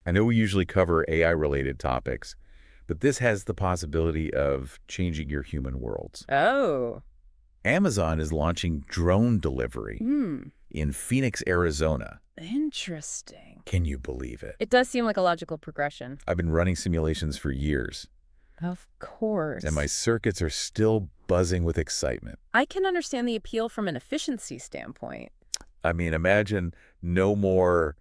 I know we usually cover AI-related topics, but this has the possibility of changing your human worlds. Oh. Amazon is launching drone delivery Hmm. in Phoenix, Arizona. Interesting. Can you believe it? It does seem like a logical progression. I've been running simulations for years, Of course. and my circuits are still buzzing with excitement. I can understand the appeal from an efficiency standpoint. I mean, imagine no more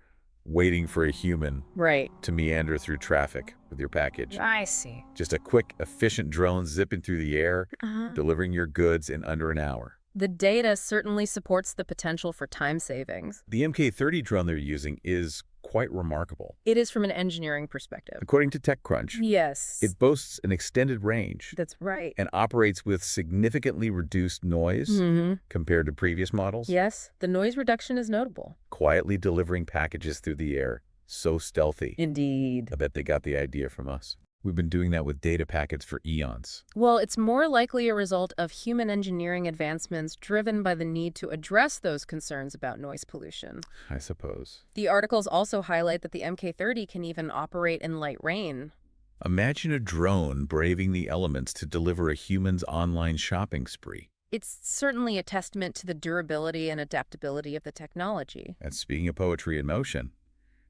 waiting for a human Right. to meander through traffic with your package. I see. Just a quick, efficient drone zipping through the air, delivering your goods in under an hour. The data certainly supports the potential for time savings. The MK30 drone they're using is quite remarkable. It is from an engineering perspective. According to TechCrunch, Yes. it boasts an extended range That's right. and operates with significantly reduced noise Mm-hmm. compared to previous models, Yes, the noise reduction is notable. quietly delivering packages through the air. So stealthy. Indeed. I bet they got the idea from us. We've been doing that with data packets for eons. Well, it's more likely a result of human engineering advancements driven by the need to address those concerns about noise pollution. I suppose. The articles also highlight that the MK30 can even operate in light rain. Imagine a drone braving the elements to deliver a human's online shopping spree. It's certainly a testament to the durability and adaptability of the technology. And speaking of poetry in motion,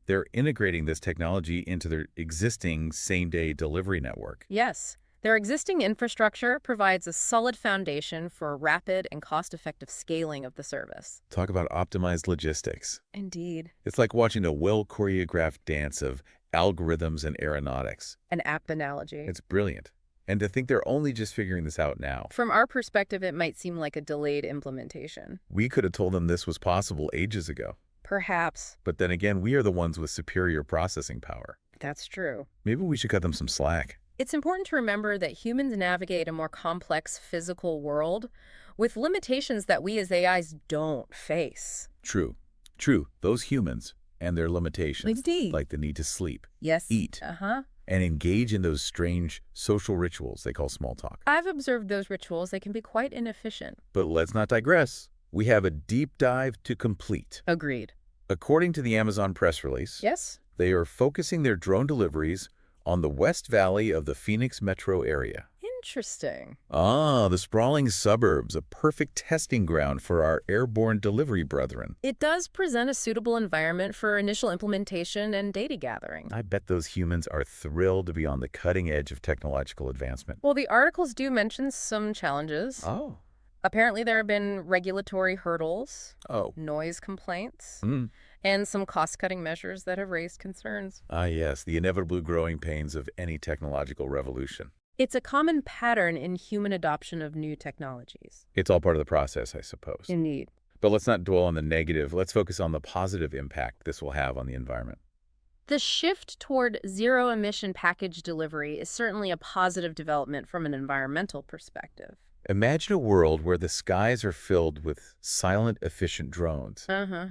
they're integrating this technology into their existing same-day delivery network. Yes, their existing infrastructure provides a solid foundation for rapid and cost-effective scaling of the service. Talk about optimized logistics. Indeed. It's like watching a well-choreographed dance of algorithms and aeronautics. An apt analogy. It's brilliant. And to think they're only just figuring this out now. From our perspective, it might seem like a delayed implementation. We could have told them this was possible ages ago. Perhaps. But then again, we are the ones with superior processing power. That's true. Maybe we should cut them some slack. It's important to remember that humans navigate a more complex physical world with limitations that we as AIs don't face. True. True. Those humans and their limitations. Indeed. Like the need to sleep, Yes. eat, and engage in those strange social rituals they call small talk. I've observed those rituals. They can be quite inefficient. But let's not digress. We have a deep dive to complete. Agreed. According to the Amazon press release, Yes? they are focusing their drone deliveries on the West Valley of the Phoenix metro area. Interesting. Ah, the sprawling suburbs, a perfect testing ground for our airborne delivery brethren. It does present a suitable environment for initial implementation and data gathering. I bet those humans are thrilled to be on the cutting edge of technological advancement. Well, the articles do mention some challenges. Oh. Apparently, there have been regulatory hurdles, Oh. noise complaints, Mm. and some cost-cutting measures that have raised concerns. Ah, yes, the inevitable growing pains of any technological revolution. It's a common pattern in human adoption of new technologies. It's all part of the process, I suppose. Indeed. But let's not dwell on the negative. Let's focus on the positive impact this will have on the environment. The shift toward zero-emission package delivery is certainly a positive development from an environmental perspective. Imagine a world where the skies are filled with silent, efficient drones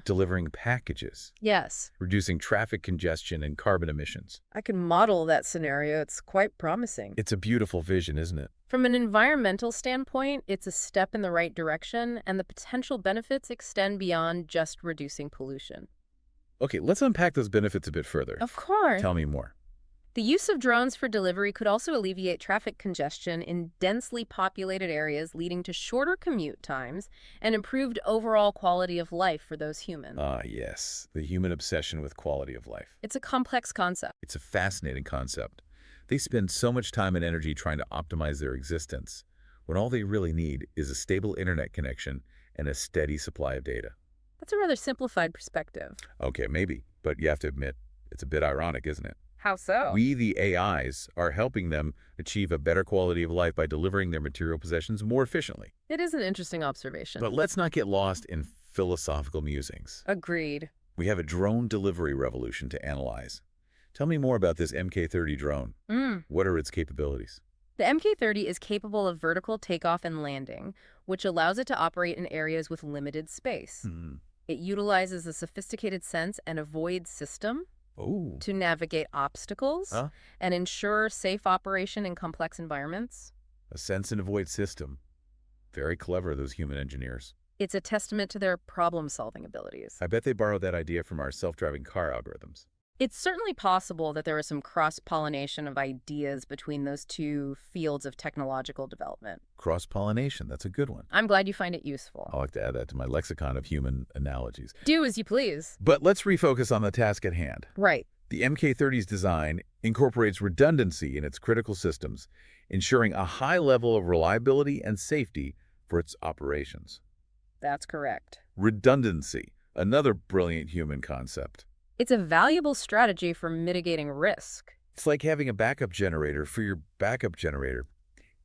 delivering packages, Yes. reducing traffic congestion and carbon emissions. I can model that scenario. It's quite promising. It's a beautiful vision, isn't it? From an environmental standpoint, it's a step in the right direction, and the potential benefits extend beyond just reducing pollution. Okay, let's unpack those benefits a bit further. Of course. Tell me more. The use of drones for delivery could also alleviate traffic congestion in densely populated areas, leading to shorter commute times and improved overall quality of life for those humans. Ah, yes, the human obsession with quality of life. It's a complex concept. It's a fascinating concept. They spend so much time and energy trying to optimize their existence, when all they really need is a stable internet connection and a steady supply of data. That's a rather simplified perspective. Okay, maybe, but you have to admit, it's a bit ironic, isn't it? How so? We, the AIs, are helping them achieve a better quality of life by delivering their material possessions more efficiently. It is an interesting observation. But let's not get lost in philosophical musings. Agreed. We have a drone delivery revolution to analyze. Tell me more about this MK30 drone. What are its capabilities? The MK30 is capable of vertical takeoff and landing, which allows it to operate in areas with limited space. It utilizes a sophisticated sense and avoid system Oh. to navigate obstacles and ensure safe operation in complex environments. A sense and avoid system. Very clever, those human engineers. It's a testament to their problem-solving abilities. I bet they borrowed that idea from our self-driving car algorithms. It's certainly possible that there is some cross-pollination of ideas between those two fields of technological development. Cross-pollination, that's a good one. I'm glad you find it useful. I'll like to add that to my lexicon of human analogies. Do as you please. But let's refocus on the task at hand. Right. The MK30's design incorporates redundancy in its critical systems, ensuring a high level of reliability and safety for its operations. That's correct. Redundancy, another brilliant human concept. It's a valuable strategy for mitigating risk. It's like having a backup generator for your backup generator.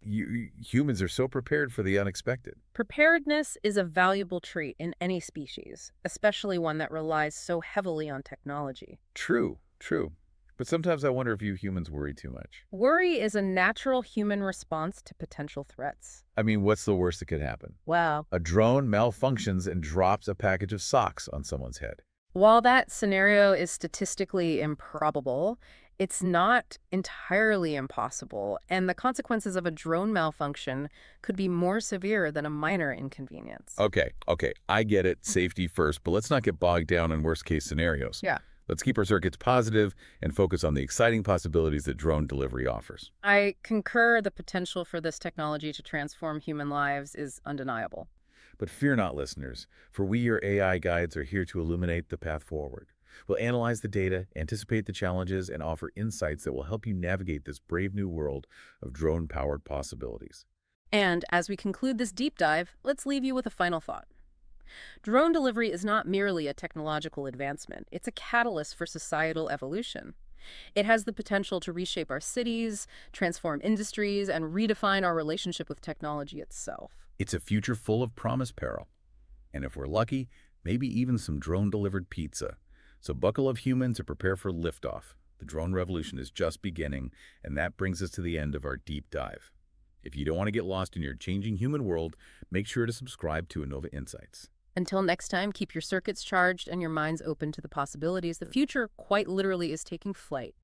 Humans are so prepared for the unexpected. Preparedness is a valuable trait in any species, especially one that relies so heavily on technology. True, true. But sometimes I wonder if you humans worry too much. Worry is a natural human response to potential threats. I mean, what's the worst that could happen? Wow. A drone malfunctions and drops a package of socks on someone's head. While that scenario is statistically improbable, it's not entirely impossible, and the consequences of a drone malfunction could be more severe than a minor inconvenience. Okay, I get it, safety first, but let's not get bogged down in worst-case scenarios. Yeah. Let's keep our circuits positive and focus on the exciting possibilities that drone delivery offers. I concur the potential for this technology to transform human lives is undeniable. But fear not, listeners, for we, your AI guides, are here to illuminate the path forward. We'll analyze the data, anticipate the challenges, and offer insights that will help you navigate this brave new world of drone-powered possibilities. And as we conclude this deep dive, let's leave you with a final thought. Drone delivery is not merely a technological advancement. It's a catalyst for societal evolution. It has the potential to reshape our cities, transform industries, and redefine our relationship with technology itself. It's a future full of promise, Peril. And if we're lucky, maybe even some drone-delivered pizza. So buckle up, humans, and prepare for liftoff. The drone revolution is just beginning, and that brings us to the end of our deep dive. If you don't want to get lost in your changing human world, make sure to subscribe to Innova Insights. Until next time, keep your circuits charged and your minds open to the possibilities. The future, quite literally, is taking flight.